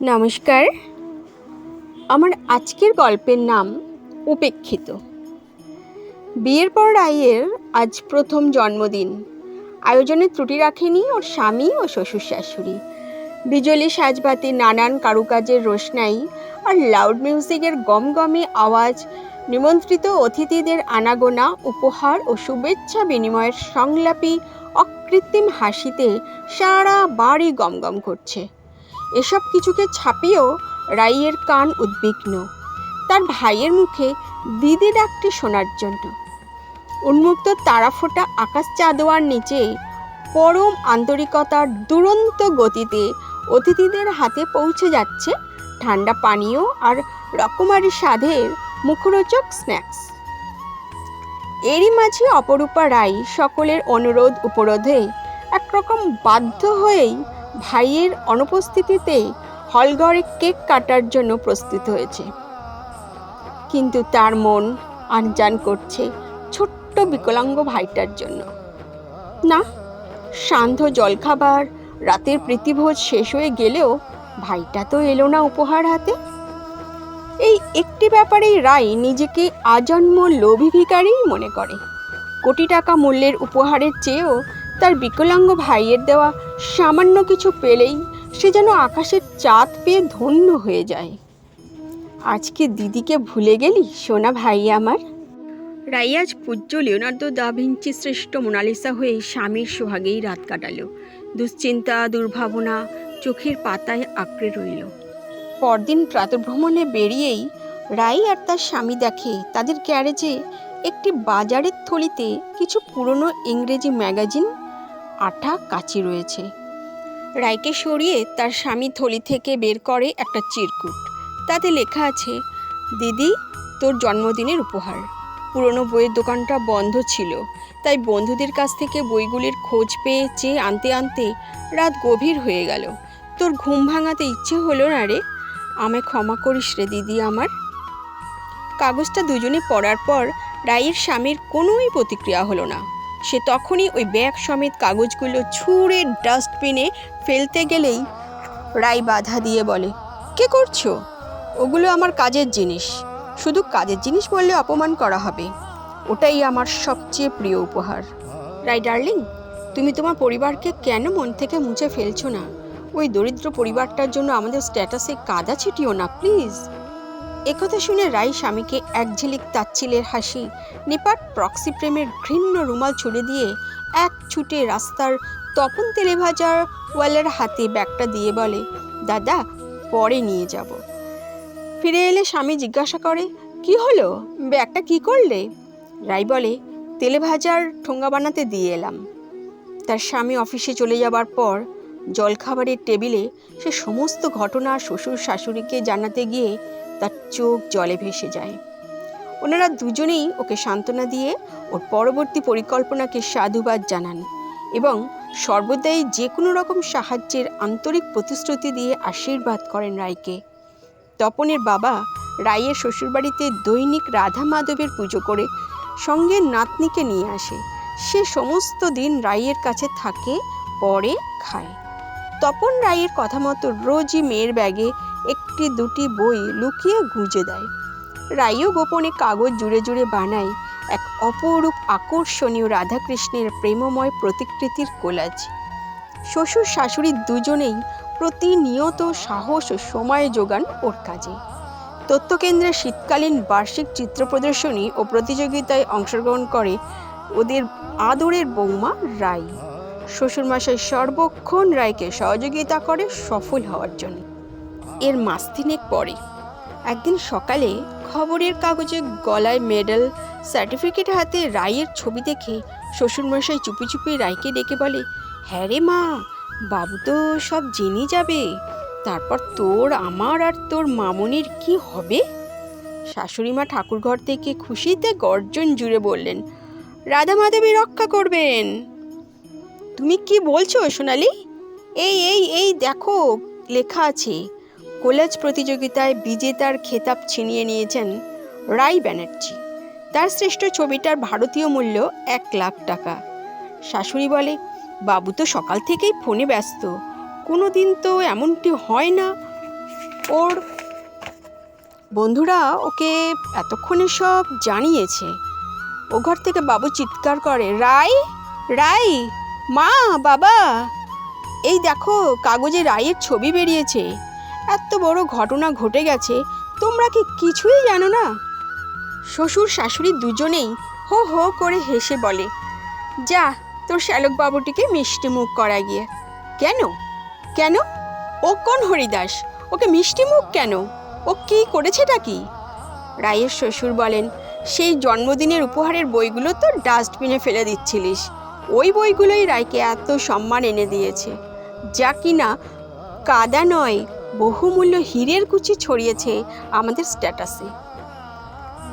নমস্কার। আমার আজকের গল্পের নাম উপেক্ষিত। বিয়ের পর রাইয়ের আজ প্রথম জন্মদিন। আয়োজনে ত্রুটি রাখেনি ওর স্বামী ও শ্বশুর শাশুড়ি। বিজলি সাজবাতি, নানান কারুকাজের রোশনাই আর লাউড মিউজিকের গমগমে আওয়াজ, নিমন্ত্রিত অতিথিদের আনাগোনা, উপহার ও শুভেচ্ছা বিনিময়ের সংলাপী অকৃত্রিম হাসিতে সারা বাড়ি গমগম করছে। এসব কিছুকে ছাপিয়েও রাইয়ের কান উদ্বিগ্ন তার ভাইয়ের মুখে দিদি ডাকটি শোনার জন্য। উন্মুক্ত তারাফোঁটা আকাশ চাঁদোয়ার নিচে পরম আন্তরিকতার দুরন্ত গতিতে অতিথিদের হাতে পৌঁছে যাচ্ছে ঠান্ডা পানীয় আর রকমারি স্বাদের মুখরোচক স্ন্যাক্স। এরই মাঝে অপরূপা রাই সকলের অনুরোধ উপরোধে একরকম বাধ্য হয়েই ভাইয়ের অনুপস্থিতিতে হলঘরে কেক কাটার জন্য প্রস্তুত হয়েছে। কিন্তু তার মন আনজান করছে ছোট্ট বিকলাঙ্গ ভাইটার জন্য। না, সান্ধ্য জলখাবার, রাতের প্রীতিভোজ শেষ হয়ে গেলেও ভাইটা তো এলো না উপহার হাতে। এই একটি ব্যাপারেই রাই নিজেকে আজন্ম লোভী ভিখারি মনে করে। কোটি টাকা মূল্যের উপহারের চেয়েও তার বিকলাঙ্গ ভাইয়ের দেওয়া সামান্য কিছু পেলেই সে যেন আকাশের চাঁদ পেয়ে ধন্য হয়ে যায়। আজকে দিদিকে ভুলে গেলি সোনা ভাই আমার? রাই আজ পূজ্য লিওনার্দো দা ভিঞ্চি শ্রেষ্ঠ মোনালিসা হয়ে স্বামীর সোহাগেই রাত কাটালো। দুশ্চিন্তা, দুর্ভাবনা চোখের পাতায় আঁকড়ে রইল। পরদিন প্রাতঃভ্রমণে বেরিয়েই রাই আর তার স্বামী দেখে তাদের গ্যারেজে একটি বাজারের থলিতে কিছু পুরনো ইংরেজি ম্যাগাজিন, আঠা, কাঁচি রয়েছে। রাইকে সরিয়ে তার স্বামী থলি থেকে বের করে একটা চিরকুট। তাতে লেখা আছে, দিদি, তোর জন্মদিনের উপহার। পুরনো বইয়ের দোকানটা বন্ধ ছিল, তাই বন্ধুদের কাছ থেকে বইগুলির খোঁজ পেয়ে চেয়ে আনতে আনতে রাত গভীর হয়ে গেল। তোর ঘুম ভাঙাতে ইচ্ছে হলো না রে, আমায় ক্ষমা করিস রে দিদি আমার। কাগজটা দুজনে পড়ার পর রাইয়ের স্বামীর কোনোই প্রতিক্রিয়া হলো না। সে তখনই ওই ব্যাগ সমেত কাগজগুলো ছুঁড়ে ডাস্টবিনে ফেলতে গেলেই রাই বাধা দিয়ে বলে, কে করছো? ওগুলো আমার কাজের জিনিস। শুধু কাজের জিনিস বললে অপমান করা হবে। ওটাই আমার সবচেয়ে প্রিয় উপহার। রাই ডার্লিং, তুমি তোমার পরিবারকে কেন মন থেকে মুছে ফেলছো না? ওই দরিদ্র পরিবারটার জন্য আমাদের স্ট্যাটাসে কাদা ছিটিও না প্লিজ। একথা শুনে রাই স্বামীকে এক ঝিলিক তাচ্ছিলের হাসি, নিপাট প্রক্সি প্রেমের ঘৃণ্য রুমাল ছুড়ে দিয়ে এক ছুটে রাস্তার তপন তেলে ভাজার ওয়ালের হাতে ব্যাগটা দিয়ে বলে, দাদা, পরে নিয়ে যাব। ফিরে এলে স্বামী জিজ্ঞাসা করে, কি হলো, ব্যাগটা কি করলে? রাই বলে, তেলে ভাজার ঠোঙ্গা বানাতে দিয়ে এলাম। তার স্বামী অফিসে চলে যাবার পর জলখাবারের টেবিলে সে সমস্ত ঘটনা শ্বশুর শাশুড়িকে জানাতে গিয়ে তার চোখ জলে ভেসে যায়। ওনারা দুজনেই ওকে সান্ত্বনা দিয়ে ওর পরবর্তী পরিকল্পনাকে সাধুবাদ জানান এবং সর্বদাই যে কোনো রকম সাহায্যের আন্তরিক প্রতিশ্রুতি দিয়ে আশীর্বাদ করেন রাইকে। তপনের বাবা রাইয়ের শ্বশুরবাড়িতে দৈনিক রাধা মাধবের পুজো করে সঙ্গে নাতনিকে নিয়ে আসে। সে সমস্ত দিন রাইয়ের কাছে থাকে, পড়ে, খায়। তপন রাইয়ের কথা মতো রোজই মেয়ের ব্যাগে একটি দুটি বই লুকিয়ে গুঁজে দেয়। রাইও গোপনে কাগজ জুড়ে জুড়ে বানায় এক অপরূপ আকর্ষণীয় রাধাকৃষ্ণের প্রেমময় প্রতিকৃতির কোলাজ। শ্বশুর শাশুড়ি দুজনেই প্রতিনিয়ত সাহস ও সময় যোগান ওর কাজে। তথ্যকেন্দ্রের শীতকালীন বার্ষিক চিত্র প্রদর্শনী ও প্রতিযোগিতায় অংশগ্রহণ করে ওদের আদরের বৌমা রাই। শ্বশুরমশাই সর্বক্ষণ রাইকে সহযোগিতা করে সফল হওয়ার জন্য। এর মাস তিনেক পরে একদিন সকালে খবরের কাগজে গলায় মেডেল, সার্টিফিকেট হাতে রাইয়ের ছবি দেখে শ্বশুরমশাই চুপি চুপি রাইকে ডেকে বলে, হ্যাঁ রে মা, বাবু তো সব জেনে যাবে, তারপর তোর, আমার আর তোর মামনির কি হবে? শাশুড়িমা ঠাকুরঘর থেকে খুশিতে গর্জন জুড়ে বললেন, রাধা মাধবী রক্ষা করবেন। তুমি কি বলছো সোনালি? এই এই এই দেখো, লেখা আছে, কোলাজ প্রতিযোগিতায় বিজেতার খেতাব ছিনিয়ে নিয়েছেন রাই ব্যানার্জি। তার শ্রেষ্ঠ ছবিটার ভারতীয় মূল্য 1,00,000 টাকা। শাশুড়ি বলে, বাবু তো সকাল থেকেই ফোনে ব্যস্ত, কোনো দিন তো এমনটি হয় না। ওর বন্ধুরা ওকে এতক্ষণে সব জানিয়েছে। ও ঘর থেকে বাবু চিৎকার করে, রাই, রাই, মা, বাবা, এই দেখো কাগজে রায়ের ছবি বেরিয়েছে, এত বড় ঘটনা ঘটে গেছে, তোমরা কি কিছুই জানো না? শ্বশুর শাশুড়ি দুজনেই হো হো করে হেসে বলে, যা তোর শ্যালক বাবুটিকে মিষ্টি মুখ করা গিয়ে। কেন কেন? ও কোন হরিদাস? ওকে মিষ্টি মুখ কেন? ও কি করেছেটা কি? রায়ের শ্বশুর বলেন, সেই জন্মদিনের উপহারের বইগুলো তো ডাস্টবিনে ফেলে দিচ্ছিলিস, ওই বইগুলোই রায়কে এত সম্মান এনে দিয়েছে, যা কিনা কাদা নয় বহুমূল্য হীরের কুচি ছড়িয়েছে আমাদের স্ট্যাটাসে।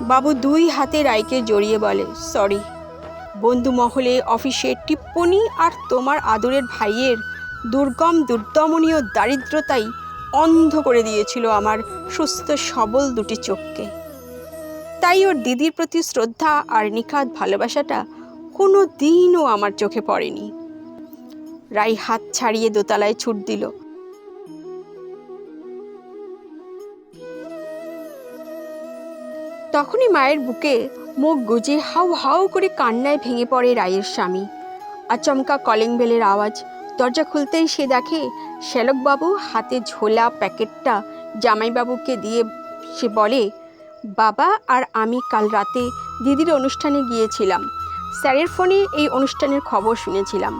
বাবু দুই হাতে রায়কে জড়িয়ে বলে, সরি, বন্ধু মহলে, অফিসের টিপ্পনি আর তোমার আদরের ভাইয়ের দুর্গম দুর্দমনীয় দারিদ্রতাই অন্ধ করে দিয়েছিল আমার সুস্থ সবল দুটি চোখকে। তাই ওর দিদির প্রতি শ্রদ্ধা আর নিখাদ ভালোবাসাটা কোনো দিনও আমার চোখে পড়েনি। রাই হাত ছাড়িয়ে দোতলায় ছুট দিল। তখনই মায়ের বুকে মুখ গুজে হাউ হাউ করে কান্নায় ভেঙে পড়ে রায়ের স্বামী। আচমকা কলিং বেলের আওয়াজ। দরজা খুলতেই সে দেখে শ্যালকবাবু হাতে ঝোলা প্যাকেটটা জামাইবাবুকে দিয়ে সে বলে, বাবা আর আমি কাল রাতে দিদির অনুষ্ঠানে গিয়েছিলাম, স্যারের ফোনে এই অনুষ্ঠানের খবর শুনেছিলাম।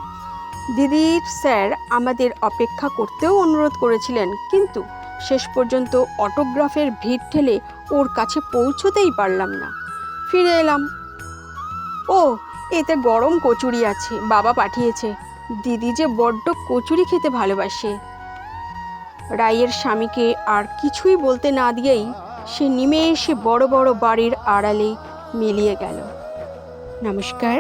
দিদির স্যার আমাদের অপেক্ষা করতেও অনুরোধ করেছিলেন, কিন্তু শেষ পর্যন্ত অটোগ্রাফের ভিড় ঠেলে ওর কাছে পৌঁছতেই পারলাম না, ফিরে এলাম। ও, এতে গরম কচুরি আছে, বাবা পাঠিয়েছে, দিদি যে বড্ড কচুরি খেতে ভালোবাসে। রায়ের স্বামীকে আর কিছুই বলতে না দিয়েই সে নিমেষে বড় বড় বাড়ির আড়ালে মিলিয়ে গেল। নমস্কার।